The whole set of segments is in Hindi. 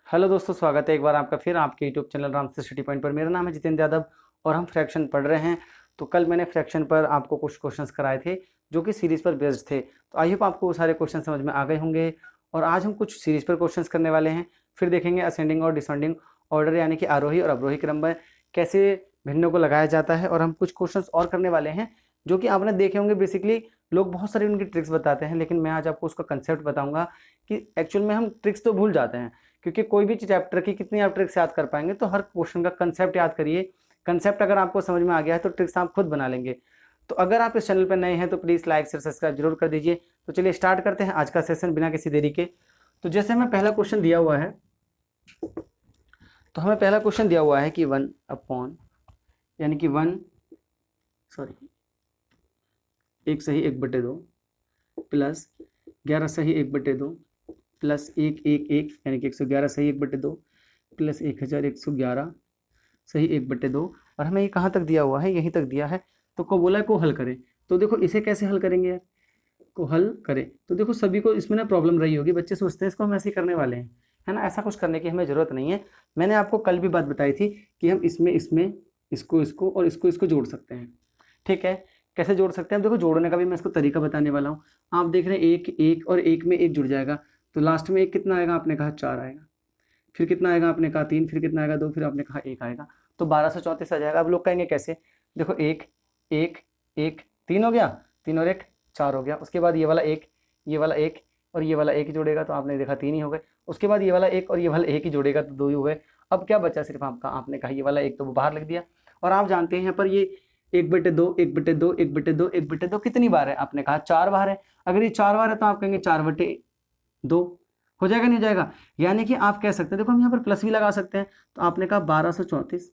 हेलो दोस्तों, स्वागत है एक बार आपका फिर आपके यूट्यूब चैनल राम से स्टडी पॉइंट पर। मेरा नाम है जितेंद्र यादव और हम फ्रैक्शन पढ़ रहे हैं। तो कल मैंने फ्रैक्शन पर आपको कुछ क्वेश्चंस कराए थे जो कि सीरीज़ पर बेस्ड थे। तो आई होप आपको वो सारे क्वेश्चन समझ में आ गए होंगे। और आज हम कुछ सीरीज़ पर क्वेश्चंस करने वाले हैं। फिर देखेंगे असेंडिंग और डिसेंडिंग ऑर्डर यानी कि आरोही और अवरोही क्रम में कैसे भिन्नों को लगाया जाता है। और हम कुछ क्वेश्चन और करने वाले हैं जो कि आपने देखे होंगे। बेसिकली लोग बहुत सारी उनकी ट्रिक्स बताते हैं, लेकिन मैं आज आपको उसका कंसेप्ट बताऊंगा कि एक्चुअल में हम ट्रिक्स तो भूल जाते हैं, क्योंकि कोई भी चैप्टर की कितनी आप ट्रिक्स याद कर पाएंगे। तो हर क्वेश्चन का कंसेप्ट याद करिए। कंसेप्ट अगर आपको समझ में आ गया है तो ट्रिक्स आप खुद बना लेंगे। तो अगर आप इस चैनल पर नए हैं तो प्लीज़ लाइक शेयर सब्सक्राइब जरूर कर दीजिए। तो चलिए स्टार्ट करते हैं आज का सेशन बिना किसी देरी के। तो जैसे हमें पहला क्वेश्चन दिया हुआ है, तो हमें पहला क्वेश्चन दिया हुआ है कि 1 अपॉन यानी कि 1 सही 1/2 प्लस 11 सही 1/2 प्लस 1 यानी कि 111 सही 1/2 प्लस 1111 सही 1/2। और हमें ये कहाँ तक दिया हुआ है, यहीं तक दिया है। तो को बोला है को हल करें। तो देखो इसे कैसे हल करेंगे यार, को हल करें। तो देखो सभी को इसमें ना प्रॉब्लम रही होगी, बच्चे सोचते हैं इसको हम ऐसे ही करने वाले हैं, है ना। ऐसा कुछ करने की हमें ज़रूरत नहीं है। मैंने आपको कल भी बात बताई थी कि हम इसमें इसको और इसको जोड़ सकते हैं। ठीक है, कैसे जोड़ सकते हैं। अब देखो जोड़ने का भी मैं इसको तरीका बताने वाला हूँ। आप देख रहे हैं एक और एक में एक जुड़ जाएगा, तो लास्ट में एक कितना आएगा, आपने कहा 4 आएगा। फिर कितना आएगा, आपने कहा 3, फिर कितना आएगा 2, फिर आपने कहा 1 आएगा। तो 1234 आ जाएगा। अब लोग कहेंगे कैसे, देखो 1 1 1 3 हो गया, 3 और 1 4 हो गया। उसके बाद ये वाला 1 और ये वाला 1 जोड़ेगा तो आपने देखा 3 ही हो गए। उसके बाद ये वाला 1 और ये वाला 1 ही जोड़ेगा तो 2 ही हो गए। अब क्या बचा सिर्फ आपका, आपने कहा ये वाला 1 तो वो बाहर लिख दिया। और आप जानते हैं यहाँ पर ये 1/2 1/2 1/2 1/2 कितनी बार है, आपने कहा 4 बार है। अगर ये 4 बार है तो आप कहेंगे 4/2 हो जाएगा, नहीं हो जाएगा। यानी कि आप कह सकते हैं, देखो हम यहाँ पर प्लस भी लगा सकते हैं। तो आपने कहा 1234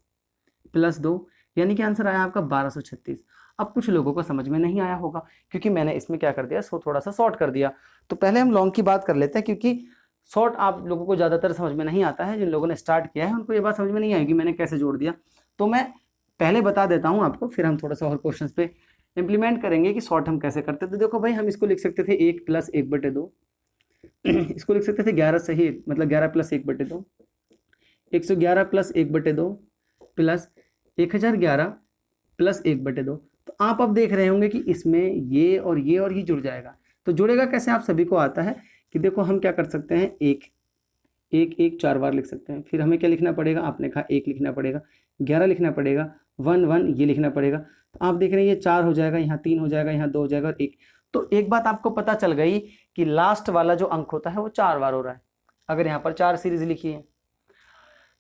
प्लस 2 यानी कि आंसर आया आपका 1236। अब कुछ लोगों को समझ में नहीं आया होगा क्योंकि मैंने इसमें क्या कर दिया, थोड़ा सा शॉर्ट कर दिया। तो पहले हम लॉन्ग की बात कर लेते हैं, क्योंकि शॉर्ट आप लोगों को ज़्यादातर समझ में नहीं आता है। जिन लोगों ने स्टार्ट किया है उनको ये बात समझ में नहीं आएगी मैंने कैसे जोड़ दिया। तो मैं पहले बता देता हूँ आपको, फिर हम थोड़ा सा और क्वेश्चन पे इंप्लीमेंट करेंगे कि शॉर्ट हम कैसे करते थे। तो देखो भाई, हम इसको लिख सकते थे 1 + 1/2 इसको लिख सकते थे 11 सही, मतलब 11 + 1/2 111 + 1/2 प्लस 1011 + 1/2। तो आप अब देख रहे होंगे कि इसमें ये और ये जुड़ जाएगा। तो जुड़ेगा कैसे, आप सभी को आता है कि देखो हम क्या कर सकते हैं, 1 4 बार लिख सकते हैं। फिर हमें क्या लिखना पड़ेगा, आपने कहा 1 लिखना पड़ेगा, 11 लिखना पड़ेगा, 1 1 ये लिखना पड़ेगा। तो आप देख रहे हैं ये 4 हो जाएगा, यहाँ 3 हो जाएगा, यहाँ 2 हो जाएगा और 1। तो एक बात आपको पता चल गई कि लास्ट वाला जो अंक होता है वो 4 बार हो रहा है। अगर यहाँ पर 4 सीरीज लिखी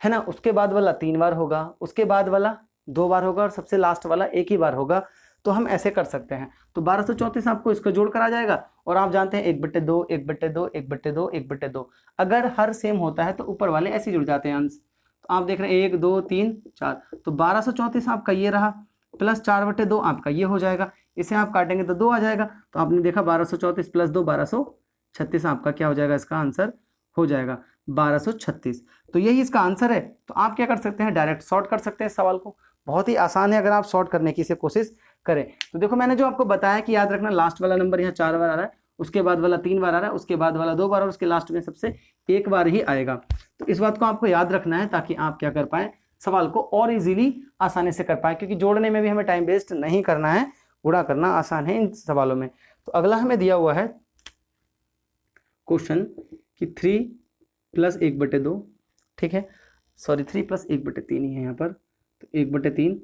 है ना, उसके बाद वाला 3 बार होगा, उसके बाद वाला 2 बार होगा और सबसे लास्ट वाला 1 ही बार होगा। तो हम ऐसे कर सकते हैं। तो 1234 आपको इसका जोड़ करा जाएगा। और आप जानते हैं 1/2 1/2 1/2 1/2 अगर हर सेम होता है तो ऊपर वाले ऐसे जुड़ जाते हैं अंश। तो आप देख रहे हैं 1 2 3 4, तो 1234 आपका ये रहा प्लस 4/2 आपका ये हो जाएगा। इसे आप काटेंगे तो 2 आ जाएगा। तो आपने देखा 1234 + 2 1236 आपका क्या हो जाएगा, इसका आंसर हो जाएगा 1236। तो यही इसका आंसर है। तो आप क्या कर सकते हैं, डायरेक्ट शॉर्ट कर सकते हैं इस सवाल को। बहुत ही आसान है अगर आप शॉर्ट करने की से कोशिश करें। तो देखो मैंने जो आपको बताया कि याद रखना, लास्ट वाला नंबर यहाँ 4 बार आ रहा है, उसके बाद वाला 3 बार आ रहा है, उसके बाद वाला 2 बार और उसके लास्ट में सबसे 1 बार ही आएगा। तो इस बात को आपको याद रखना है ताकि आप क्या कर पाए, सवाल को और इजीली आसानी से कर पाए। क्योंकि जोड़ने में भी हमें टाइम वेस्ट नहीं करना है, गुणा करना आसान है इन सवालों में। तो अगला हमें दिया हुआ है क्वेश्चन कि 3 + 1/2, ठीक है, सॉरी 3 + 1/3 ही है यहाँ पर। तो 1/3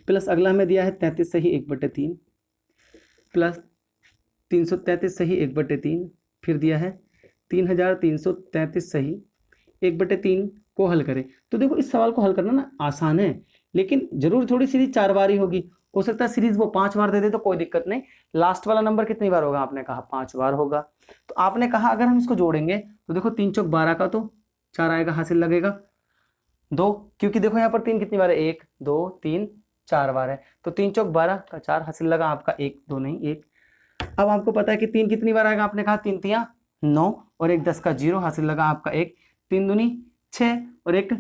प्लस अगला हमें दिया है 33 सही 1/3 प्लस 333 सही 1/3, फिर दिया है 3333 सही 1/3 को हल करें। तो देखो इस सवाल को हल करना ना आसान है, लेकिन जरूर थोड़ी सीरीज 4 बार ही होगी। हो सकता है सीरीज वो 5 बार दे दे तो कोई दिक्कत नहीं। लास्ट वाला नंबर कितनी बार होगा, आपने कहा 5 बार होगा। तो आपने कहा अगर हम इसको जोड़ेंगे तो देखो 3 चौक 12 का तो 4 आएगा, हासिल लगेगा 2, क्योंकि देखो यहाँ पर 3 कितनी बार है, 1 2 3 4 बार है। तो 3 चौक 12 का 4 हासिल लगा आपका 1 2 नहीं 1। अब आपको पता है कि 3 कितनी बार आएगा, आपने कहा 3 3 9 और 1 10 का 0 हासिल लगा आपका 1, 3 दूनी 6 और 1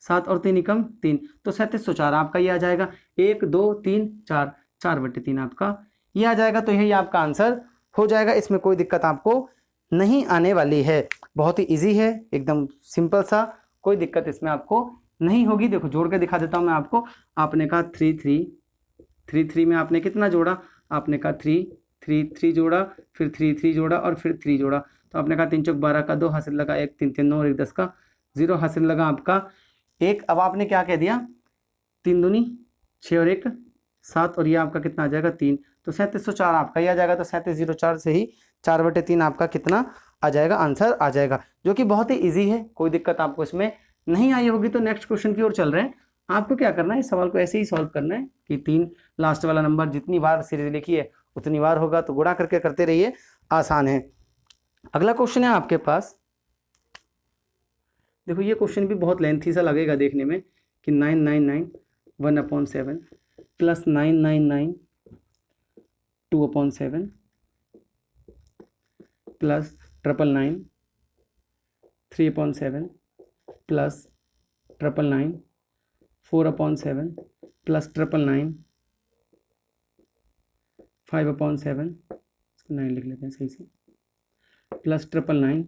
7 और 3 एकम 3, तो 3704 आपका ये आ जाएगा। 1 2 3 4 4/3 आपका ये आ जाएगा। तो यही आपका आंसर हो जाएगा। इसमें कोई दिक्कत आपको नहीं आने वाली है, बहुत ही ईजी है, एकदम सिंपल सा कोई दिक्कत इसमें आपको नहीं होगी। देखो जोड़ के दिखा देता हूँ मैं आपको। आपने कहा 3 3 3 3 में आपने कितना जोड़ा, आपने कहा 3 3 3 जोड़ा, फिर 3 3 जोड़ा और फिर 3 जोड़ा, तो आपने कहा 3 चौक 12 का 2 हासिल लगा 1, 3 3 9 और 1 10 का 0 हासिल लगा आपका 1। अब आपने क्या कह दिया, 3 दूनी 6 और 1 7 और ये आपका कितना आ जाएगा 3, तो 3704 आपका ये आ जाएगा। तो 3704 से ही 4/3 आपका कितना आ जाएगा, आंसर आ जाएगा, जो कि बहुत ही ईजी है, कोई दिक्कत आपको इसमें नहीं आई होगी। तो नेक्स्ट क्वेश्चन की ओर चल रहे हैं। आपको क्या करना है, इस सवाल को ऐसे ही सॉल्व करना है कि 3 लास्ट वाला नंबर जितनी बार सीरीज लिखी है उतनी बार होगा, तो गुणा करके करते रहिए, आसान है। अगला क्वेश्चन है आपके पास, देखो ये क्वेश्चन भी बहुत लेंथी सा लगेगा देखने में कि 999 1/7 प्लस 999 2/7 प्लस 999 3/7 प्लस 999 4/7 प्लस 999 5/7, 9 लिख लेते हैं सही से, प्लस 999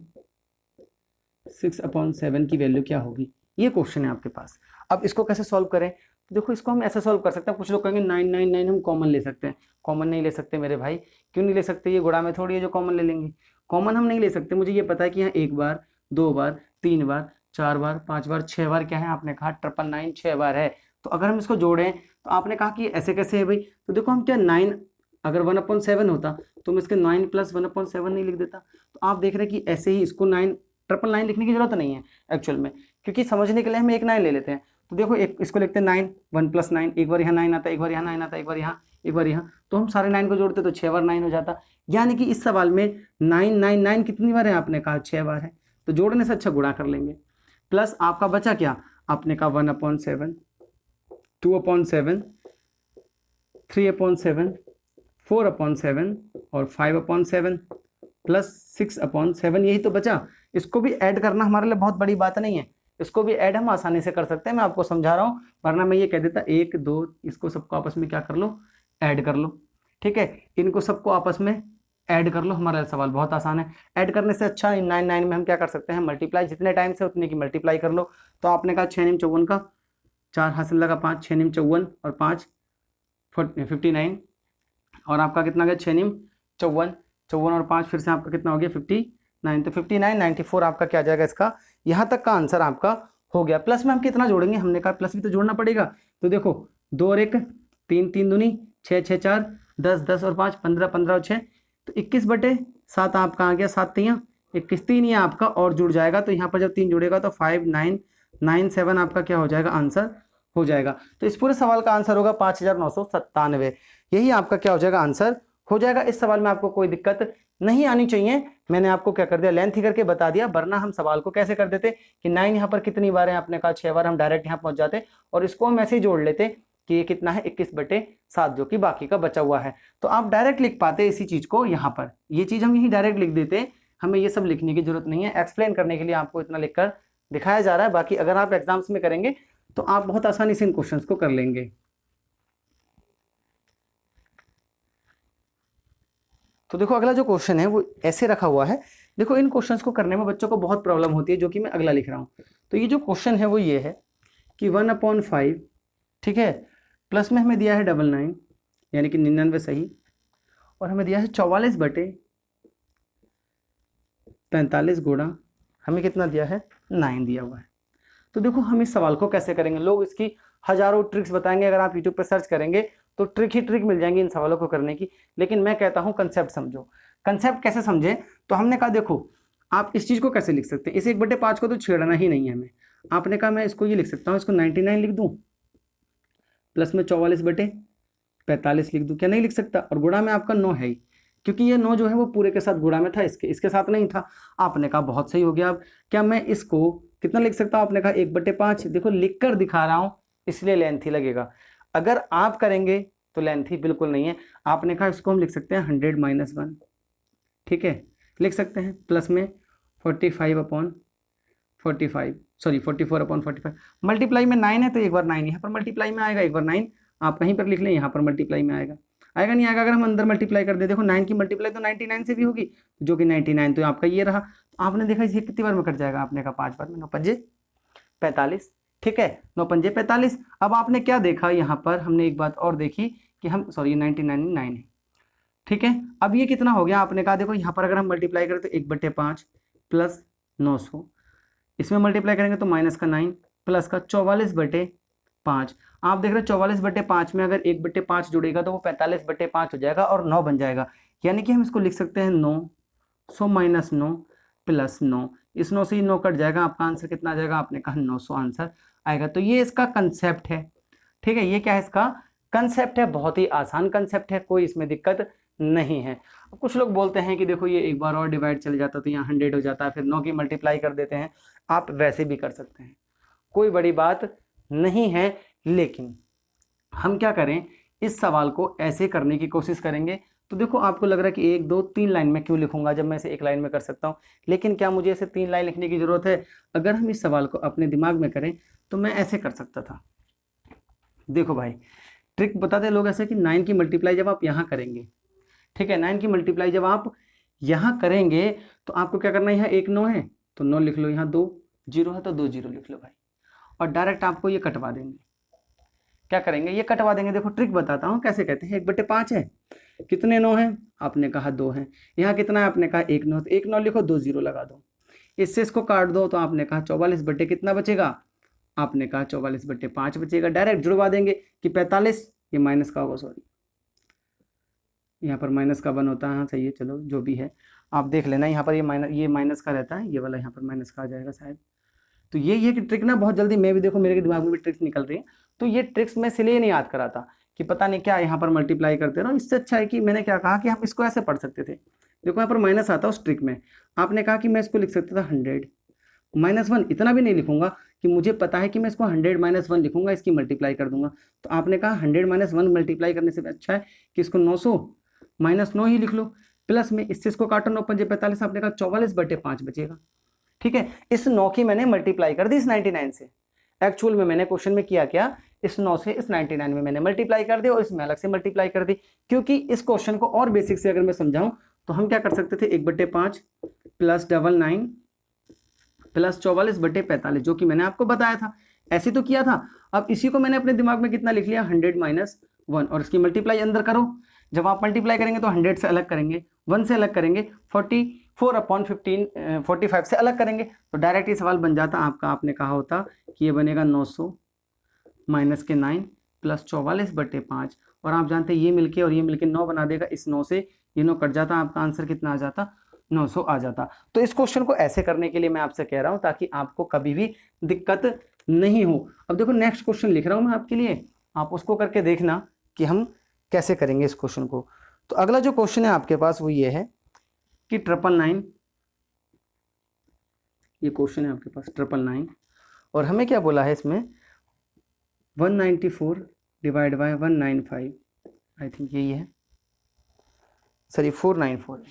6/7 की वैल्यू क्या होगी, ये क्वेश्चन है आपके पास। अब इसको कैसे सॉल्व करें, तो देखो इसको हम ऐसे सॉल्व कर सकते हैं। कुछ लोग कहेंगे 999 हम कॉमन ले सकते हैं, कॉमन नहीं ले सकते मेरे भाई। क्यों नहीं ले सकते, ये गुणा में थोड़ी है जो कॉमन ले लेंगे, कॉमन हम नहीं ले सकते। मुझे ये पता है कि यहाँ 1 बार 2 बार 3 बार 4 बार 5 बार 6 बार क्या है, आपने कहा 999 6 बार है। तो अगर हम इसको जोड़ें तो आपने कहा कि ऐसे कैसे है भाई, तो देखो हम क्या 9 अगर 1/7 होता तो मैं इसके 9 + 1/7 नहीं लिख देता। तो आप देख रहे हैं कि ऐसे ही इसको 9 लिखने की जरूरत नहीं है एक्चुअल में, क्योंकि समझने के लिए हम एक 9 ले लेते हैं। तो देखो एक इसको लिखते हैं 9 1 + 9, एक बार यहाँ 9 आता है, एक बार यहाँ 9 आता है, एक बार यहाँ, एक बार यहाँ, तो हम सारे 9 को जोड़ते तो 6 बार 9 हो जाता। यानी कि इस सवाल में 999 कितनी बार है, आपने कहा 6 बार है, तो जोड़ने से अच्छा गुणा कर लेंगे। प्लस आपका बचा क्या, आपने कहा 1/7 2/7 3/7 4/7 और 5/7 प्लस 6/7, यही तो बचा। इसको भी ऐड करना हमारे लिए बहुत बड़ी बात नहीं है, इसको भी ऐड हम आसानी से कर सकते हैं। मैं आपको समझा रहा हूँ, वरना मैं ये कह देता 1 2, इसको सबको आपस में क्या कर लो, ऐड कर लो। ठीक है, इनको सबको आपस में ऐड कर लो, हमारा सवाल बहुत आसान है। ऐड करने से अच्छा 9 में हम क्या कर सकते हैं, मल्टीप्लाई, जितने टाइम से उतने की मल्टीप्लाई कर लो। तो आपने कहा 6 × 54 का 4 हासिल लगा 5, 6 × 54 और 5 59, और आपका कितना गया 6 × 54 और 5 फिर से आपका कितना हो गया 59, तो 59 94 आपका क्या आ जाएगा, इसका यहाँ तक का आंसर आपका हो गया। प्लस में हम कितना जोड़ेंगे, हमने कहा प्लस भी तो जोड़ना पड़ेगा। तो देखो 2 और 1 3 3 दूनी 6 6 4 10 10 और 5 15 15 और 6, तो 21/7 आपका आ गया, 7 3 21, 3 ये आपका और जुड़ जाएगा। तो यहाँ पर जब 3 जुड़ेगा तो 5997 आपका क्या हो जाएगा, आंसर हो जाएगा। तो इस पूरे सवाल का आंसर होगा 5997, यही आपका क्या हो जाएगा, आंसर हो जाएगा। इस सवाल में आपको कोई दिक्कत नहीं आनी चाहिए। मैंने आपको क्या कर दिया, लेंथ ही करके बता दिया, वरना हम सवाल को कैसे कर देते कि 9 यहाँ पर कितनी बार है, आपने कहा 6 बार, हम डायरेक्ट यहाँ पहुंच जाते और इसको हम ऐसे ही जोड़ लेते कि ये कितना है 21/7, जो कि बाकी का बचा हुआ है। तो आप डायरेक्ट लिख पाते इसी चीज को यहाँ पर, ये चीज हम यही डायरेक्ट लिख देते, हमें ये सब लिखने की जरूरत नहीं है। एक्सप्लेन करने के लिए आपको इतना लिखकर दिखाया जा रहा है, बाकी अगर आप एग्जाम्स में करेंगे तो आप बहुत आसानी से इन क्वेश्चंस को कर लेंगे। तो देखो अगला जो क्वेश्चन है वो ऐसे रखा हुआ है। देखो इन क्वेश्चंस को करने में बच्चों को बहुत प्रॉब्लम होती है, जो कि मैं अगला लिख रहा हूँ। तो ये जो क्वेश्चन है वो ये है कि 1/5, ठीक है, प्लस में हमें दिया है 99 यानी कि 99 सही, और हमें दिया है 44/45 गुणा हमें कितना दिया है, 9 दिया हुआ है। तो देखो हम इस सवाल को कैसे करेंगे, लोग इसकी हजारों ट्रिक्स बताएंगे, अगर आप यूट्यूब पर सर्च करेंगे तो ट्रिक ही ट्रिक मिल जाएंगी इन सवालों को करने की, लेकिन मैं कहता हूं कंसेप्ट समझो। कंसेप्ट कैसे समझें, तो हमने कहा देखो आप इस चीज को कैसे लिख सकते हैं, इस 1/5 को तो छेड़ना ही नहीं है हमें। आपने कहा मैं इसको ये लिख सकता हूँ, इसको 99 लिख दूं, प्लस में 44/45 लिख दूं, क्या नहीं लिख सकता, और गुणा में आपका 9 है ही, क्योंकि ये 9 जो है वो पूरे के साथ गुणा में था, इसके साथ नहीं था। आपने कहा बहुत सही हो गया। अब क्या मैं इसको कितना लिख सकता हूँ, आपने कहा 1/5, देखो लिख कर दिखा रहा हूँ इसलिए लेंथी लगेगा, अगर आप करेंगे तो लेंथी बिल्कुल नहीं है। आपने कहा इसको हम लिख सकते हैं 100 - 1, ठीक है, लिख सकते हैं, प्लस में 44/45 मल्टीप्लाई में 9 है, तो एक बार 9 यहाँ पर मल्टीप्लाई में आएगा, एक बार 9 आप कहीं पर लिख लें, यहाँ पर मल्टीप्लाई में आएगा, आएगा नहीं आएगा, अगर हम अंदर मल्टीप्लाई कर दे, देखो 9 की मल्टीप्लाई तो 99 से भी होगी, जो कि 99 तो आपका ये रहा। तो आपने देखा इसे कितनी बार में कट जाएगा, आपने कहा 5 बार में, 9 5 45, ठीक है, 9 पंजे 45। अब आपने क्या देखा यहाँ पर, हमने एक बात और देखी कि हम सॉरी 99 है, ठीक है। अब ये कितना हो गया, आपने कहा देखो यहाँ पर अगर हम मल्टीप्लाई करें तो 1/5 प्लस 900, इसमें मल्टीप्लाई करेंगे तो माइनस का 9 प्लस का 44/5। आप देख रहे हो 44/5 में अगर 1/5 जुड़ेगा तो वो 45/5 हो जाएगा और 9 बन जाएगा, यानी कि हम इसको लिख सकते हैं 900 माइनस 9 प्लस 9। इस 9 से ही 9 कट जाएगा, आपका आंसर कितना आ जाएगा, आपने कहा 900 आंसर आएगा। तो ये इसका कंसेप्ट है, ठीक है, ये क्या है, इसका कंसेप्ट है, बहुत ही आसान कंसेप्ट है, कोई इसमें दिक्कत नहीं है। अब कुछ लोग बोलते हैं कि देखो ये एक बार और डिवाइड चले जाता तो यहाँ 100 हो जाता है, फिर 9 की मल्टीप्लाई कर देते हैं, आप वैसे भी कर सकते हैं, कोई बड़ी बात नहीं है। लेकिन हम क्या करें, इस सवाल को ऐसे करने की कोशिश करेंगे। तो देखो आपको लग रहा है कि 1 2 3 लाइन में क्यों लिखूंगा जब मैं इसे एक लाइन में कर सकता हूँ, लेकिन क्या मुझे इसे 3 लाइन लिखने की जरूरत है? अगर हम इस सवाल को अपने दिमाग में करें तो मैं ऐसे कर सकता था। देखो भाई, ट्रिक बताते लोग ऐसे कि 9 की मल्टीप्लाई जब आप यहाँ करेंगे, ठीक है, 9 की मल्टीप्लाई जब आप यहाँ करेंगे तो आपको क्या करना है, यहाँ 1 9 है तो 9 लिख लो, यहाँ 2 0 है तो 2 0 लिख लो भाई, और डायरेक्ट आपको ये कटवा देंगे। क्या करेंगे, ये कटवा देंगे। देखो ट्रिक बताता हूँ कैसे कहते हैं। 1/5 है, कितने 9 हैं, आपने कहा 2 हैं, यहाँ कितना है, आपने कहा 1 9, तो 1 9 लिखो, 2 0 लगा दो, इससे इसको काट दो तो आपने कहा 44 बटे कितना बचेगा, आपने कहा 44/5 बचेगा। डायरेक्ट जुड़वा देंगे कि 45, ये माइनस का होगा, सॉरी यहाँ पर माइनस का 1 होता है, हाँ सही है, चलो जो भी है आप देख लेना, यहाँ पर ये माइनस का रहता है, ये वाला यहाँ पर माइनस का आ जाएगा शायद। तो ये कि ट्रिक ना बहुत जल्दी, मैं भी देखो मेरे दिमाग में भी ट्रिक्स निकल रही है, तो ये ट्रिक्स मैं इसलिए नहीं याद करा था कि पता नहीं क्या यहाँ पर मल्टीप्लाई करते रहो। इससे अच्छा है कि मैंने क्या कहा कि हम इसको ऐसे पढ़ सकते थे। देखो यहाँ पर माइनस आता है उस ट्रिक में, आपने कहा कि मैं इसको लिख सकता था 100 -1, इतना भी नहीं लिखूंगा कि मुझे पता है कि मैं इसको 100 -1 लिखूंगा, इसकी मल्टीप्लाई कर दूंगा। तो आपने कहा 100 -1 मल्टीप्लाई करने से अच्छा है कि इसको 900 -9 ही लिख लो, प्लस में इससे इसको काटो, 9 पंजे 45, आपने कहा 44/5 बचेगा, ठीक है। इस 9 की मैंने मल्टीप्लाई कर दी इस 99 से। एक्चुअल में मैंने क्वेश्चन में किया क्या, इस 9 से इस 99 में मैंने मल्टीप्लाई कर दी और इसमें अलग से मल्टीप्लाई कर दी। क्योंकि इस क्वेश्चन को और बेसिक से अगर मैं समझाऊं तो हम क्या कर सकते थे, 1/5 प्लस 99 प्लस 44/45, जो कि मैंने आपको बताया था, ऐसे तो किया था। अब इसी को मैंने अपने दिमाग में कितना लिख लिया, 100 -1, और इसकी मल्टीप्लाई अंदर करो। जब आप मल्टीप्लाई करेंगे तो 100 से अलग करेंगे, 1 से अलग करेंगे, 44/15 45 से अलग करेंगे, तो डायरेक्ट ये सवाल बन जाता आपका। आपने कहा होता कि ये बनेगा 900 माइनस के 9 प्लस 44/5, और आप जानते हैं ये मिलके और ये मिलके 9 बना देगा, इस 9 से ये 9 कट जाता, आपका आंसर कितना आ जाता, 900 आ जाता। तो इस क्वेश्चन को ऐसे करने के लिए मैं आपसे कह रहा हूं ताकि आपको कभी भी दिक्कत नहीं हो। अब देखो नेक्स्ट क्वेश्चन लिख रहा हूं मैं आपके लिए, आप उसको करके देखना कि हम कैसे करेंगे इस क्वेश्चन को। तो अगला जो क्वेश्चन है आपके पास वो ये है कि 999, ये क्वेश्चन है आपके पास 999, और हमें क्या बोला है इसमें, 194 डिवाइड बाय 195, आई थिंक यही है, सॉरी 494 है,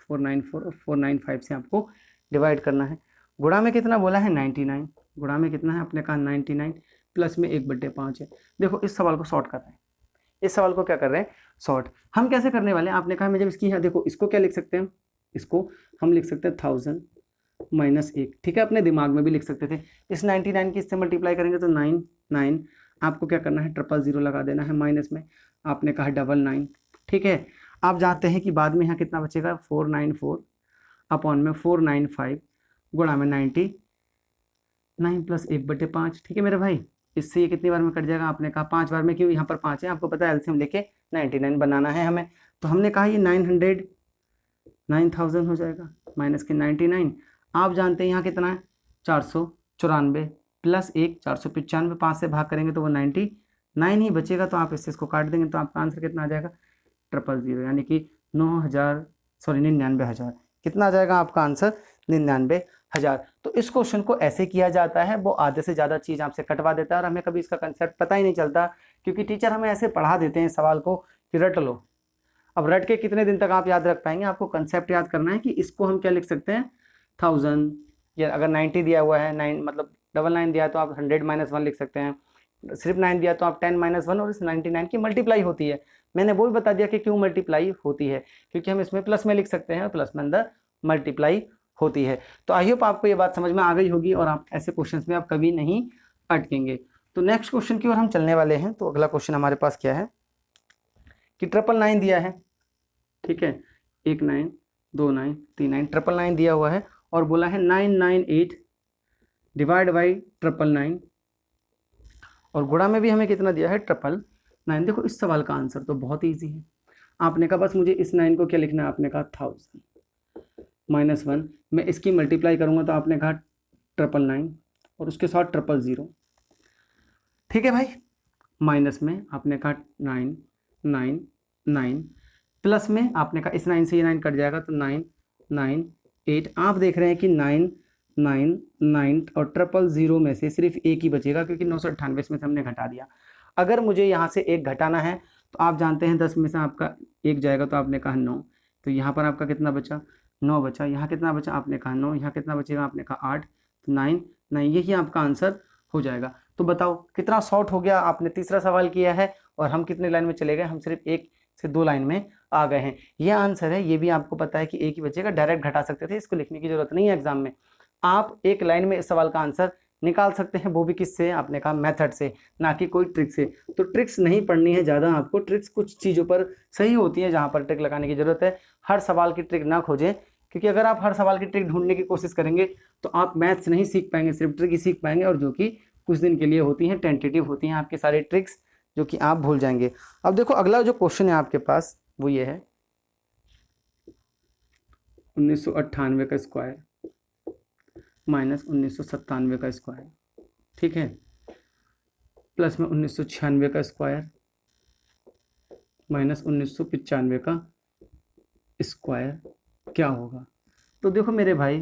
494 और 495 से आपको डिवाइड करना है। गुणा में कितना बोला है, 99, गुणा में कितना है, आपने कहा 99, प्लस में 1/5 है। देखो इस सवाल को शॉर्ट कर रहे हैं, इस सवाल को क्या कर रहे हैं, शॉर्ट। हम कैसे करने वाले हैं, आपने कहा मैं जब इसकी, यहाँ देखो इसको क्या लिख सकते हैं, इसको हम लिख सकते हैं 1000 -1, ठीक है, अपने दिमाग में भी लिख सकते थे। इस 99 की इससे मल्टीप्लाई करेंगे तो 9 आपको क्या करना है, 000 लगा देना है, माइनस में आपने कहा 99, ठीक है। आप जानते हैं कि बाद में यहाँ कितना बचेगा, 494 अपॉन में 495 गुणा में 99 प्लस 1/5, ठीक है मेरे भाई। इससे ये कितनी बार में कट जाएगा, आपने कहा 5 बार में, क्यों यहाँ पर 5 है, आपको पता है एलसीएम लेके 99 बनाना है हमें, तो हमने कहा ये 9000 हो जाएगा माइनस के 99। आप जानते हैं यहाँ कितना है, 494 प्लस 1 495, 5 से भाग करेंगे तो वो 99 ही बचेगा, तो आप इसको काट देंगे तो आपका आंसर कितना आ जाएगा, 000, यानी कि 99,000, कितना आ जाएगा आपका आंसर, 99,000। तो इस क्वेश्चन को ऐसे किया जाता है, वो आधे से ज़्यादा चीज़ आपसे कटवा देता है और हमें कभी इसका कंसेप्ट पता ही नहीं चलता, क्योंकि टीचर हमें ऐसे पढ़ा देते हैं सवाल को कि रट लो। अब रट के कितने दिन तक आप याद रख पाएंगे, आपको कंसेप्ट याद करना है कि इसको हम क्या लिख सकते हैं, 1000, या अगर 90 दिया हुआ है, 9 मतलब 99 दिया है तो आप 100 -1 लिख सकते हैं, सिर्फ 9 दिया तो आप 10 -1, और इस 99 की मल्टीप्लाई होती है। मैंने वो भी बता दिया कि क्यों मल्टीप्लाई होती है, क्योंकि हम इसमें प्लस में लिख सकते हैं और प्लस में अंदर मल्टीप्लाई होती है। तो आई होप आपको ये बात समझ में आ गई होगी और आप ऐसे क्वेश्चंस में आप कभी नहीं अटकेंगे। तो नेक्स्ट क्वेश्चन की ओर हम चलने वाले हैं। तो अगला क्वेश्चन हमारे पास क्या है कि 999 दिया है, ठीक है, 1 9 2 9 3 9, 999 दिया हुआ है और बोला है 998 डिवाइड बाई 999 और गुणा में भी हमें कितना दिया है 999। देखो इस सवाल का आंसर तो बहुत ईजी है। आपने कहा बस मुझे इस 9 को क्या लिखना है, आपने कहा 1000 -1, मैं इसकी मल्टीप्लाई करूंगा तो आपने कहा 999 और उसके साथ 000, ठीक है भाई। माइनस में आपने कहा 999 प्लस में आपने कहा इस 9 से ये 9 कट जाएगा तो 998। आप देख रहे हैं कि 999 और 000 में से सिर्फ एक ही बचेगा क्योंकि 998 में से हमने घटा दिया। अगर मुझे यहाँ से एक घटाना है तो आप जानते हैं 10 में से आपका एक जाएगा तो आपने कहा 9, तो यहाँ पर आपका कितना बचा 9 बचा। यहाँ कितना बचा आपने कहा 9, यहाँ कितना बचेगा आपने कहा 8, तो 9 यही आपका आंसर हो जाएगा। तो बताओ कितना शॉर्ट हो गया। आपने तीसरा सवाल किया है और हम कितने लाइन में चले गए, हम सिर्फ 1 से 2 लाइन में आ गए हैं। यह आंसर है, ये भी आपको पता है कि एक ही बचेगा, डायरेक्ट घटा सकते थे, इसको लिखने की जरूरत नहीं है एग्जाम में। आप एक लाइन में इस सवाल का आंसर निकाल सकते हैं, वो भी किससे, आपने कहा मेथड से, ना कि कोई ट्रिक से। तो ट्रिक्स नहीं पढ़नी है ज़्यादा आपको, ट्रिक्स कुछ चीज़ों पर सही होती है जहाँ पर ट्रिक लगाने की जरूरत है। हर सवाल की ट्रिक ना खोजें, क्योंकि अगर आप हर सवाल की ट्रिक ढूंढने की कोशिश करेंगे तो आप मैथ्स नहीं सीख पाएंगे, सिर्फ ट्रिक ही सीख पाएंगे, और जो कि कुछ दिन के लिए होती हैं, टेंटेटिव होती हैं आपकी सारी ट्रिक्स, जो कि आप भूल जाएंगे। अब देखो अगला जो क्वेश्चन है आपके पास वो ये है 1998 का स्क्वायर माइनस 1997 का स्क्वायर, ठीक है, प्लस में 1996 का स्क्वायर माइनस 1995 का स्क्वायर क्या होगा। तो देखो मेरे भाई,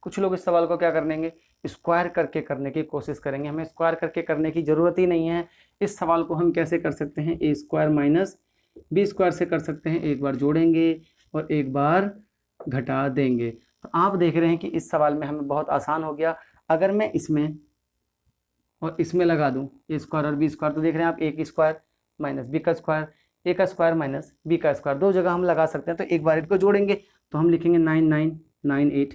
कुछ लोग इस सवाल को क्या करेंगे, स्क्वायर करके करने की कोशिश करेंगे। हमें स्क्वायर करके करने की ज़रूरत ही नहीं है। इस सवाल को हम कैसे कर सकते हैं, ए स्क्वायर माइनस बी स्क्वायर से कर सकते हैं। एक बार जोड़ेंगे और एक बार घटा देंगे। तो आप देख रहे हैं कि इस सवाल में हमें बहुत आसान हो गया। अगर मैं इसमें और इसमें लगा दूं ए स्क्वायर और बी स्क्वायर, तो देख रहे हैं आप ए की स्क्वायर माइनस बी का स्क्वायर, ए का स्क्वायर माइनस बी का स्क्वायर, दो जगह हम लगा सकते हैं। तो एक बार इनको जोड़ेंगे तो हम लिखेंगे 9998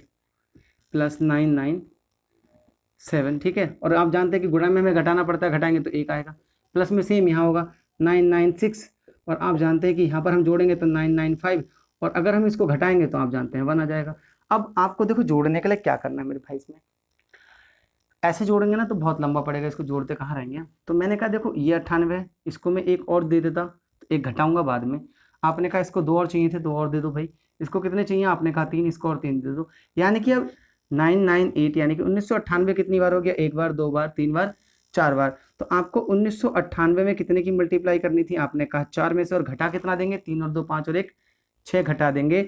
प्लस 997, ठीक है। और आप जानते हैं कि गुणा में हमें घटाना पड़ता है, घटाएंगे तो एक आएगा। प्लस में सेम यहाँ होगा 996, और आप जानते हैं कि यहाँ पर हम जोड़ेंगे तो 995, और अगर हम इसको घटाएंगे तो आप जानते हैं 1 आ जाएगा। अब आपको देखो जोड़ने के लिए क्या करना है मेरे भाई, इसमें ऐसे जोड़ेंगे ना तो बहुत लंबा पड़ेगा, इसको जोड़ते कहाँ रहेंगे। तो मैंने कहा देखो ये 98, इसको मैं एक और दे देता, तो एक घटाऊंगा बाद में। आपने कहा इसको 2 और चाहिए थे, 2 और दे दो भाई। इसको कितने चाहिए, आपने कहा 3, इसको और 3 दे दो। यानी कि अब 998 यानी कि 1998 कितनी बार हो गया, एक बार, 2 बार, 3 बार, 4 बार। तो आपको 1998 में कितने की मल्टीप्लाई करनी थी, आपने कहा 4 में से, और घटा कितना देंगे, 3 और 2 5 और 1 6 घटा देंगे।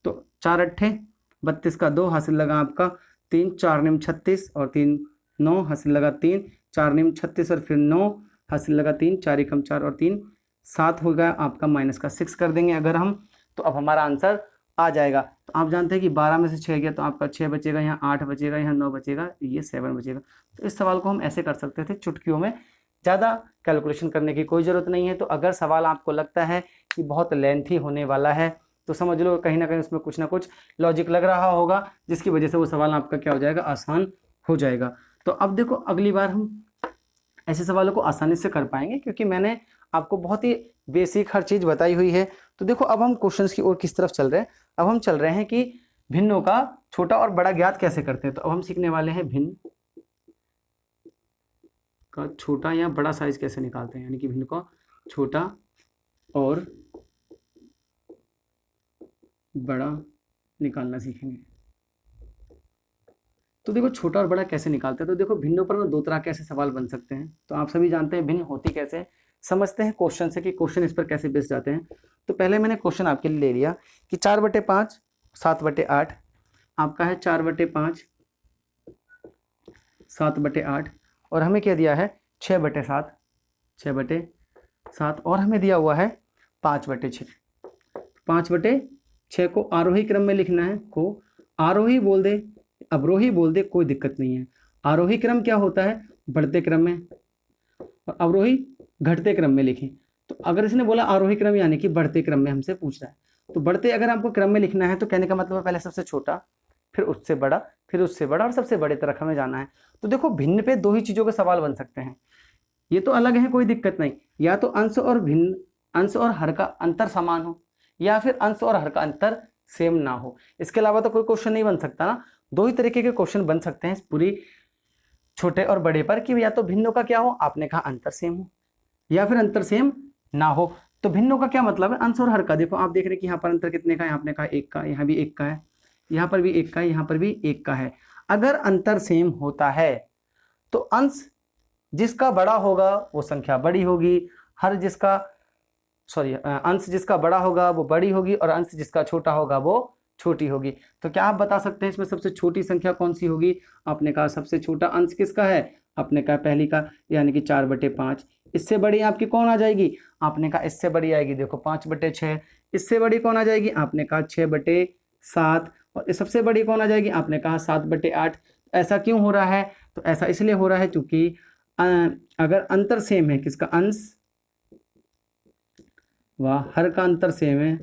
तो 4 अट्ठे 32 का 2 हासिल लगा आपका 3, 4 निम 36 और 3 9 हासिल लगा 3, 4 निम 36 और फिर 9 हासिल लगा 3, 4 एकम 4 और 3 7 हो गया आपका। माइनस का 6 कर देंगे अगर हम, तो अब हमारा आंसर आ जाएगा। तो आप जानते हैं कि 12 में से 6 गया तो आपका 6 बचेगा, यहाँ 8 बचेगा, यहाँ 9 बचेगा, ये 7 बचेगा। तो इस सवाल को हम ऐसे कर सकते थे चुटकियों में, ज़्यादा कैलकुलेशन करने की कोई ज़रूरत नहीं है। तो अगर सवाल आपको लगता है कि बहुत लेंथी होने वाला है तो समझ लो कहीं ना कहीं उसमें कुछ ना कुछ लॉजिक लग रहा होगा, जिसकी वजह से वो सवाल आपका क्या हो जाएगा, आसान हो जाएगा। तो अब देखो अगली बार हम ऐसे सवालों को आसानी से कर पाएंगे, क्योंकि मैंने आपको बहुत ही बेसिक हर चीज़ बताई हुई है। तो देखो अब हम क्वेश्चंस की ओर किस तरफ चल रहे हैं, अब हम चल रहे हैं कि भिन्नों का छोटा और बड़ा ज्ञात कैसे करते हैं। तो अब हम सीखने वाले हैं भिन्न का छोटा या बड़ा साइज कैसे निकालते हैं, यानी कि भिन्न का छोटा और बड़ा निकालना सीखेंगे। तो देखो छोटा और बड़ा कैसे निकालते हैं। तो देखो भिन्नों पर ना 2 तरह के ऐसे सवाल बन सकते हैं। तो आप सभी जानते हैं भिन्न होती कैसे, समझते हैं क्वेश्चन से कि क्वेश्चन इस पर कैसे बेस जाते हैं। तो पहले मैंने क्वेश्चन आपके लिए ले लिया कि 4/5 7/8, आपका है 4/5 7/8, और हमें क्या दिया है 6/7 6/7, और हमें दिया हुआ है 5/6। 5/6 को आरोही क्रम में लिखना है, को आरोही बोल दे अवरोही बोल दे, कोई दिक्कत नहीं है। आरोही क्रम क्या होता है, बढ़ते क्रम में, और अवरोही घटते क्रम में लिखें। तो अगर इसने बोला आरोही क्रम यानी कि बढ़ते क्रम में हमसे पूछ रहा है, तो बढ़ते अगर आपको क्रम में लिखना है तो कहने का मतलब है पहले सबसे छोटा, फिर उससे बड़ा, फिर उससे बड़ा और सबसे बड़े तरफ हमें जाना है। तो देखो भिन्न पे दो ही चीज़ों के सवाल बन सकते हैं, ये तो अलग है कोई दिक्कत नहीं, या तो अंश और भिन्न, अंश और हर का अंतर समान हो, या फिर अंश और हर का अंतर सेम ना हो। इसके अलावा तो कोई क्वेश्चन नहीं बन सकता ना। दो ही तरीके के क्वेश्चन बन सकते हैं पूरी छोटे और बड़े पर, कि या तो भिन्नों का क्या हो, आपने कहा अंतर सेम हो, या फिर अंतर सेम ना हो। तो भिन्नों का क्या मतलब है, अंश और हर का। देखो आप देख रहे हैं कि यहाँ पर अंतर कितने का है, आपने कहा 1 का, यहाँ भी 1 का है, यहाँ पर भी 1 का है, यहाँ पर भी 1 का है। अगर अंतर सेम होता है तो अंश जिसका बड़ा होगा वो संख्या बड़ी होगी, हर जिसका अंश जिसका बड़ा होगा वो बड़ी होगी, और अंश जिसका छोटा होगा वो छोटी होगी। तो क्या आप बता सकते हैं इसमें सबसे छोटी संख्या कौन सी होगी? आपने कहा सबसे छोटा अंश किसका है, आपने कहा पहली का, यानी कि 4/5। इससे बड़ी आपकी कौन आ जाएगी? आपने कहा इससे बड़ी आएगी, देखो 5/6। इससे बड़ी कौन आ जाएगी? आपने कहा 6/7। और सबसे बड़ी कौन आ जाएगी? आपने कहा 7/8। ऐसा क्यों हो रहा है? तो ऐसा इसलिए हो रहा है क्योंकि अगर अंतर सेम है, किसका, अंश व हर का अंतर सेम है,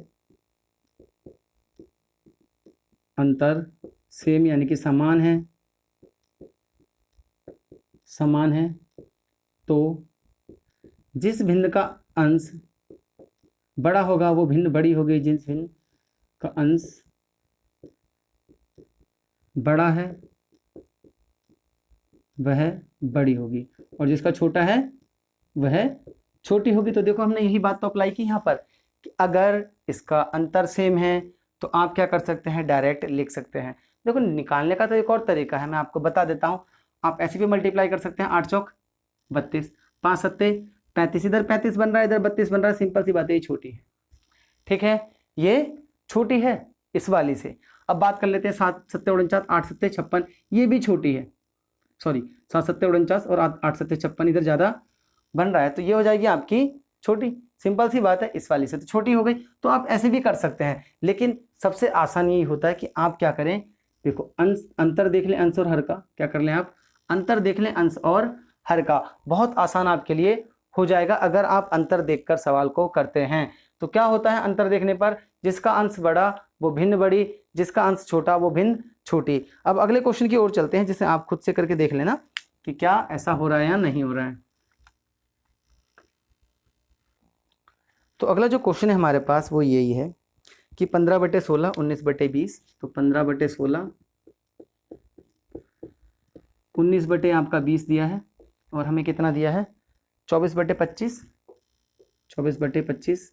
अंतर सेम यानी कि समान है, समान है, तो जिस भिन्न का अंश बड़ा होगा वो भिन्न बड़ी होगी, जिस भिन्न का अंश बड़ा है वह बड़ी होगी, और जिसका छोटा है वह छोटी होगी। तो देखो हमने यही बात तो अप्लाई की यहाँ पर, कि अगर इसका अंतर सेम है तो आप क्या कर सकते हैं, डायरेक्ट लिख सकते हैं। देखो निकालने का तो एक और तरीका है, मैं आपको बता देता हूँ। आप ऐसे भी मल्टीप्लाई कर सकते हैं, 8 चौक 32, 5 सत्ते 35, इधर 35 बन रहा है, इधर 32 बन रहा है, सिंपल सी बात है, ये छोटी है, ठीक है, ये छोटी है इस वाली से। अब बात कर लेते हैं 7 सत्ते 49, 8 सत्ते 56, ये भी छोटी है, सॉरी 7 सत्ते 49 और 8 सत्ते 56, इधर ज़्यादा बन रहा है, तो ये हो जाएगी आपकी छोटी। सिंपल सी बात है, इस वाली से तो छोटी हो गई। तो आप ऐसे भी कर सकते हैं, लेकिन सबसे आसान यही होता है कि आप क्या करें, देखो अंश अंतर देख लें, अंश और हर का, क्या कर लें आप, अंतर देख लें अंश और हर का। बहुत आसान आपके लिए हो जाएगा अगर आप अंतर देखकर सवाल को करते हैं। तो क्या होता है अंतर देखने पर, जिसका अंश बड़ा वो भिन्न बड़ी, जिसका अंश छोटा वो भिन्न छोटी। अब अगले क्वेश्चन की ओर चलते हैं, जिसे आप खुद से करके देख लेना कि क्या ऐसा हो रहा है या नहीं हो रहा है। तो अगला जो क्वेश्चन है हमारे पास वो यही है कि 15/16 19/20। तो 15/16 19 आपका 20 दिया है, और हमें कितना दिया है, 24/25, 24/25,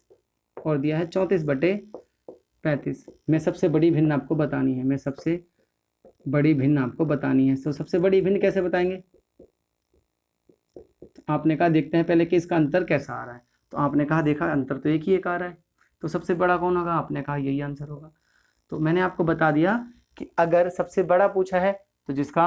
और दिया है 34/35। मैं सबसे बड़ी भिन्न आपको बतानी है, मैं सबसे बड़ी भिन्न आपको बतानी है। तो सबसे बड़ी भिन्न कैसे बताएंगे? आपने कहा देखते हैं पहले कि इसका अंतर कैसा आ रहा है। तो आपने कहा देखा अंतर तो एक ही एक आ रहा है, तो सबसे बड़ा कौन होगा? आपने कहा यही आंसर होगा। तो मैंने आपको बता दिया कि अगर सबसे बड़ा पूछा है तो जिसका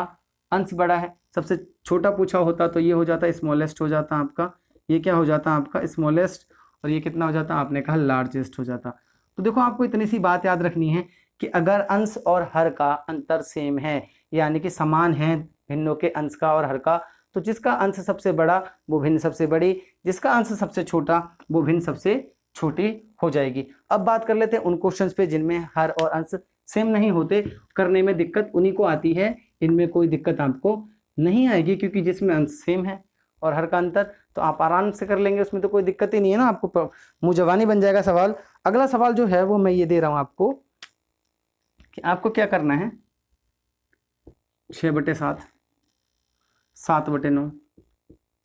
अंश बड़ा है, सबसे छोटा पूछा होता तो ये हो जाता स्मॉलेस्ट हो जाता आपका, ये क्या हो जाता आपका स्मॉलेस्ट, और ये कितना हो जाता? आपने कहा लार्जेस्ट हो जाता। तो देखो आपको इतनी सी बात याद रखनी है कि अगर अंश और हर का अंतर सेम है, यानी कि समान है भिन्नों के अंश का और हर का, तो जिसका अंश सबसे बड़ा वो भिन्न सबसे बड़ी, जिसका अंश सबसे छोटा वो भिन्न सबसे छोटी हो जाएगी। अब बात कर लेते हैं उन क्वेश्चंस पे जिनमें हर और अंश सेम नहीं होते। करने में दिक्कत उन्हीं को आती है, इनमें कोई दिक्कत आपको नहीं आएगी, क्योंकि जिसमें अंश सेम है और हर का अंतर तो आप आराम से कर लेंगे, उसमें तो कोई दिक्कत ही नहीं है ना, आपको मुँह जबानी बन जाएगा सवाल। अगला सवाल जो है वो मैं ये दे रहा हूँ आपको कि आपको क्या करना है, 6/7, 7/9,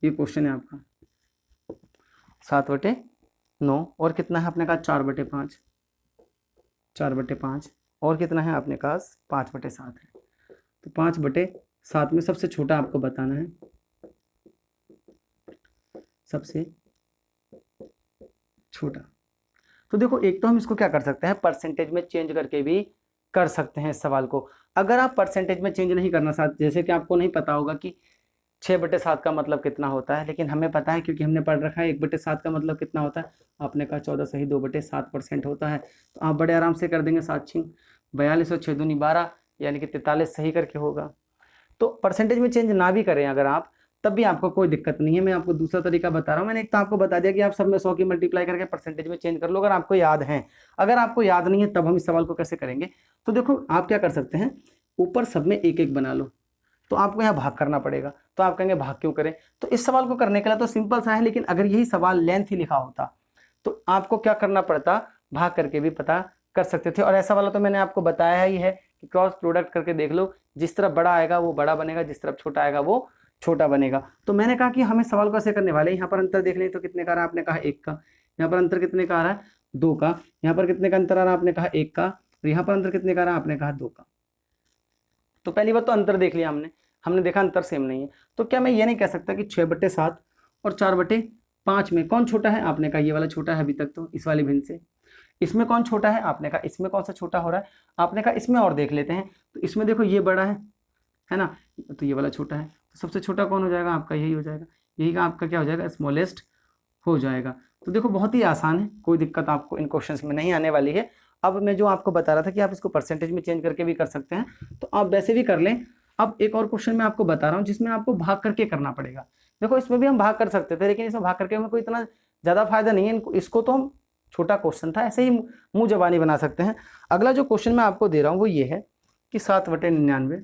ये क्वेश्चन है आपका, 7/9, और कितना है आपने कहा 4/5, 4/5, और कितना है आपने कहा 5/7 है। तो 5/7 में सबसे छोटा आपको बताना है, सबसे छोटा। तो देखो एक तो हम इसको क्या कर सकते हैं, परसेंटेज में चेंज करके भी कर सकते हैं इस सवाल को। अगर आप परसेंटेज में चेंज नहीं करना चाहते, जैसे कि आपको नहीं पता होगा कि 6/7 का मतलब कितना होता है, लेकिन हमें पता है क्योंकि हमने पढ़ रखा है 1/7 का मतलब कितना होता है। आपने कहा 14 सही 2/7% होता है, तो आप बड़े आराम से कर देंगे, 7 छिंग 42 और 6 दूनी 12, यानी कि 43 सही करके होगा। तो परसेंटेज में चेंज ना भी करें अगर आप, तब भी आपको कोई दिक्कत नहीं है। मैं आपको दूसरा तरीका बता रहा हूँ। मैंने एक तो आपको बता दिया कि आप सब में 100 की मल्टीप्लाई करके परसेंटेज में चेंज कर लो, अगर आपको याद है। अगर आपको याद नहीं है तब हम इस सवाल को कैसे करेंगे? तो देखो आप क्या कर सकते हैं ऊपर सब में एक एक बना लो, तो आपको यहाँ भाग करना पड़ेगा। तो आप कहेंगे भाग क्यों करें, तो इस सवाल को करने के लिए तो सिंपल सा है, लेकिन अगर यही सवाल लेंथ ही लिखा होता तो आपको क्या करना पड़ता, भाग करके भी पता कर सकते थे। और ऐसा वाला तो मैंने आपको बताया ही है कि क्रॉस प्रोडक्ट करके देख लो, जिस तरफ बड़ा आएगा वो बड़ा बनेगा, जिस तरफ छोटा आएगा वो छोटा बनेगा। तो मैंने कहा कि हमें सवाल को ऐसे करने वाले, यहाँ पर अंतर देख लें तो कितने का आ रहा है, आपने कहा 1 का, यहाँ पर अंतर कितने का आ रहा है 2 का, यहाँ पर कितने का अंतर आ रहा है, आपने कहा 1 का, और यहाँ पर अंतर कितने का आ रहा है, आपने कहा 2 का। तो पहली बात तो अंतर देख लिया हमने देखा अंतर सेम नहीं है। तो क्या मैं ये नहीं कह सकता कि 6/7 और 4/5 में कौन छोटा है, आपने कहा ये वाला छोटा है अभी तक, तो इस वाले भिन्न से। इसमें कौन छोटा है, आपने कहा इसमें कौन सा छोटा हो रहा है, आपने कहा इसमें और देख लेते हैं, तो इसमें देखो ये बड़ा है ना, तो ये वाला छोटा है, तो सबसे छोटा कौन हो जाएगा, आपका यही हो जाएगा, यही का आपका क्या हो जाएगा, स्मॉलेस्ट हो जाएगा। तो देखो बहुत ही आसान है, कोई दिक्कत आपको इन क्वेश्चंस में नहीं आने वाली है। अब मैं जो आपको बता रहा था कि आप इसको परसेंटेज में चेंज करके भी कर सकते हैं, तो आप वैसे भी कर लें। अब एक और क्वेश्चन मैं आपको बता रहा हूँ जिसमें आपको भाग करके करना पड़ेगा। देखो इसमें भी हम भाग कर सकते थे, लेकिन इसमें भाग करके हमें कोई इतना ज़्यादा फायदा नहीं है, इसको तो हम छोटा क्वेश्चन था ऐसे ही मुंह जबानी बना सकते हैं। अगला जो क्वेश्चन मैं आपको दे रहा हूँ वो ये है कि 7/99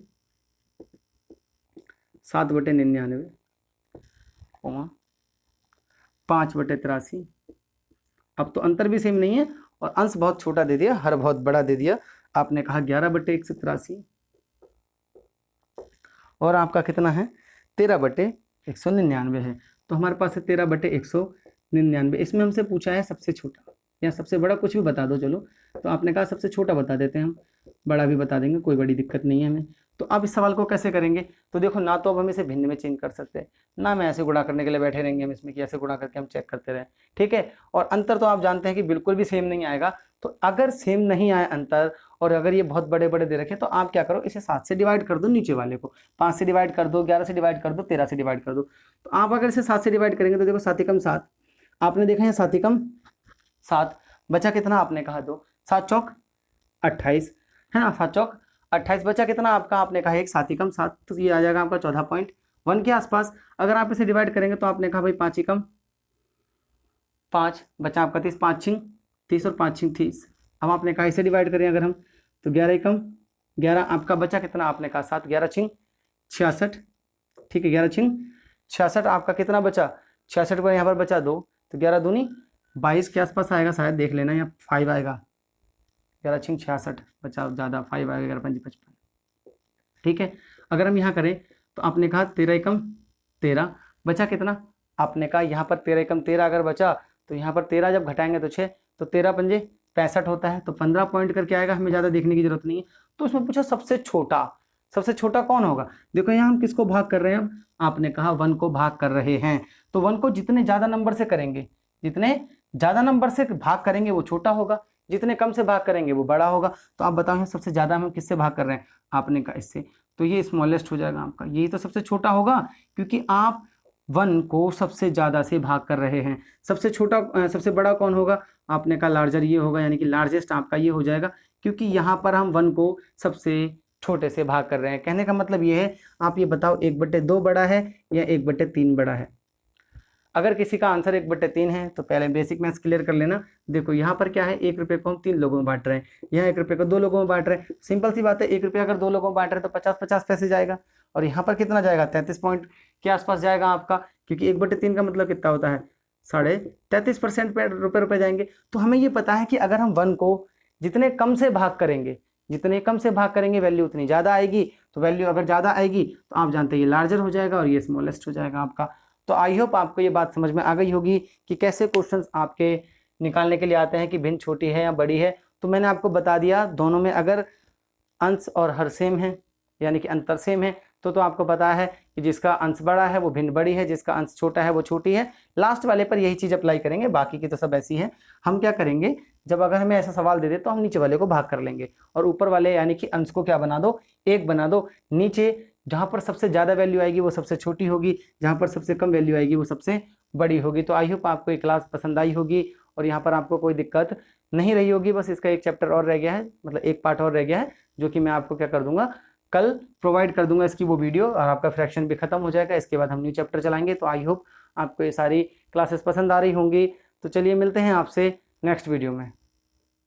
5/83। अब तो अंतर भी सेम नहीं है और अंश बहुत छोटा दे दिया, हर बहुत बड़ा दे दिया। आपने कहा 11/183 और आपका कितना है 13/199 है। तो हमारे पास है 13/199। इसमें हमसे पूछा है सबसे छोटा या सबसे बड़ा, कुछ भी बता दो चलो। तो आपने कहा सबसे छोटा बता देते हैं हम, बड़ा भी बता देंगे, कोई बड़ी दिक्कत नहीं है हमें। तो अब इस सवाल को कैसे करेंगे, तो देखो ना तो अब हम इसे भिन्न में चेंज कर सकते हैं, ना मैं ऐसे गुणा करने के लिए बैठे रहेंगे हम इसमें कि ऐसे गुणा करके हम चेक करते रहें, ठीक है। और अंतर तो आप जानते हैं कि बिल्कुल भी सेम नहीं आएगा। तो अगर सेम नहीं आए अंतर और अगर ये बहुत बड़े बड़े दे रखे, तो आप क्या करो, इसे 7 से डिवाइड कर दो, नीचे वाले को 5 से डिवाइड कर दो, 11 से डिवाइड कर दो, 13 से डिवाइड कर दो। तो आप अगर इसे 7 से डिवाइड करेंगे तो देखो 7 एकम 7, आपने देखा है 7 एकम 7, बचा कितना, आपने कहा 2, 7 चौक 28 है ना, 7 चौक 28, बचा कितना आपका, आपने कहा 1, 7 एकम 7, तो ये आ जाएगा आपका 14.1 के आसपास। अगर आप इसे डिवाइड करेंगे तो आपने कहा भाई 5 एकम 5, बचा आपका 30, 5 छिंग 30 और 5 छिंग 30। अब आपने कहा इसे डिवाइड करें अगर हम, तो 11 एकम 11, आपका बचा कितना, आपने कहा 7, 11 छिंग 66, ठीक है, 11 छिंग 66, आपका कितना बचा 66 को यहाँ पर बचा 2, तो 11 दूनी 22 के आसपास आएगा शायद, देख लेना, यहाँ 5 आएगा, 11 छिंग 66, बचा ज़्यादा 5 आएगा, 11 5 55, ठीक है। अगर हम यहाँ करें तो आपने कहा 13 एकम 13, बचा कितना, आपने कहा यहाँ पर 13 एकम 13 अगर बचा, तो यहाँ पर 13 जब घटाएंगे तो 6, तो 13 पंजे 65 होता है, तो 15 पॉइंट करके आएगा, हमें ज़्यादा देखने की जरूरत नहीं है। तो उसमें पूछा सबसे छोटा कौन होगा। देखो यहाँ हम किसको भाग कर रहे हैं, आपने कहा 1 को भाग कर रहे हैं। तो 1 को जितने ज़्यादा नंबर से करेंगे, जितने ज़्यादा नंबर से भाग करेंगे वो छोटा होगा, जितने कम से भाग करेंगे वो बड़ा होगा। तो आप बताओ सबसे ज़्यादा हम किससे भाग कर रहे हैं, आपने कहा इससे, तो ये स्मॉलेस्ट हो जाएगा आपका, यही तो सबसे छोटा होगा, क्योंकि आप 1 को सबसे ज़्यादा से भाग कर रहे हैं। सबसे बड़ा कौन होगा, आपने कहा लार्जर, ये होगा, यानी कि लार्जेस्ट आपका ये हो जाएगा, क्योंकि यहाँ पर हम 1 को सबसे छोटे से भाग कर रहे हैं। कहने का मतलब ये है, आप ये बताओ 1/2 बड़ा है या 1/3 बड़ा है। अगर किसी का आंसर 1/3 है तो पहले बेसिक मैथ्स क्लियर कर लेना। देखो यहाँ पर क्या है, 1 रुपये को हम 3 लोगों में बांट रहे हैं, यहाँ 1 रुपये को 2 लोगों में बांट रहे हैं। सिंपल सी बात है, 1 रुपया अगर 2 लोगों में बांट रहे हैं तो 50-50 पैसे जाएगा, और यहाँ पर कितना जाएगा, 33 पॉइंट के आसपास जाएगा आपका, क्योंकि 1/3 का मतलब कितना होता है, 33.5% पे रुपये जाएंगे। तो हमें ये पता है कि अगर हम 1 को जितने कम से भाग करेंगे वैल्यू उतनी ज़्यादा आएगी। तो वैल्यू अगर ज़्यादा आएगी तो आप जानते हैं ये लार्जर हो जाएगा और ये स्मॉलेस्ट हो जाएगा आपका। तो आई होप आपको ये बात समझ में आ गई होगी कि कैसे क्वेश्चंस आपके निकालने के लिए आते हैं कि भिन्न छोटी है या बड़ी है। तो मैंने आपको बता दिया, दोनों में अगर अंश और हर सेम है, यानी कि अंतर सेम है, तो आपको पता है कि जिसका अंश बड़ा है वो भिन्न बड़ी है, जिसका अंश छोटा है वो छोटी है। लास्ट वाले पर यही चीज़ अप्लाई करेंगे, बाकी की तो सब ऐसी है। हम क्या करेंगे, जब अगर हमें ऐसा सवाल दे दे तो हम नीचे वाले को भाग कर लेंगे और ऊपर वाले यानी कि अंश को क्या बना दो, 1 बना दो। नीचे जहाँ पर सबसे ज़्यादा वैल्यू आएगी वो सबसे छोटी होगी, जहाँ पर सबसे कम वैल्यू आएगी वो सबसे बड़ी होगी। तो आई होप आपको ये क्लास पसंद आई होगी और यहाँ पर आपको कोई दिक्कत नहीं रही होगी। बस इसका एक चैप्टर और रह गया है, मतलब एक पार्ट और रह गया है, जो कि मैं आपको क्या कर दूंगा, कल प्रोवाइड कर दूंगा इसकी वो वीडियो, और आपका फ्रैक्शन भी खत्म हो जाएगा। इसके बाद हम न्यू चैप्टर चलाएंगे। तो आई होप आपको ये सारी क्लासेस पसंद आ रही होंगी। तो चलिए मिलते हैं आपसे नेक्स्ट वीडियो में।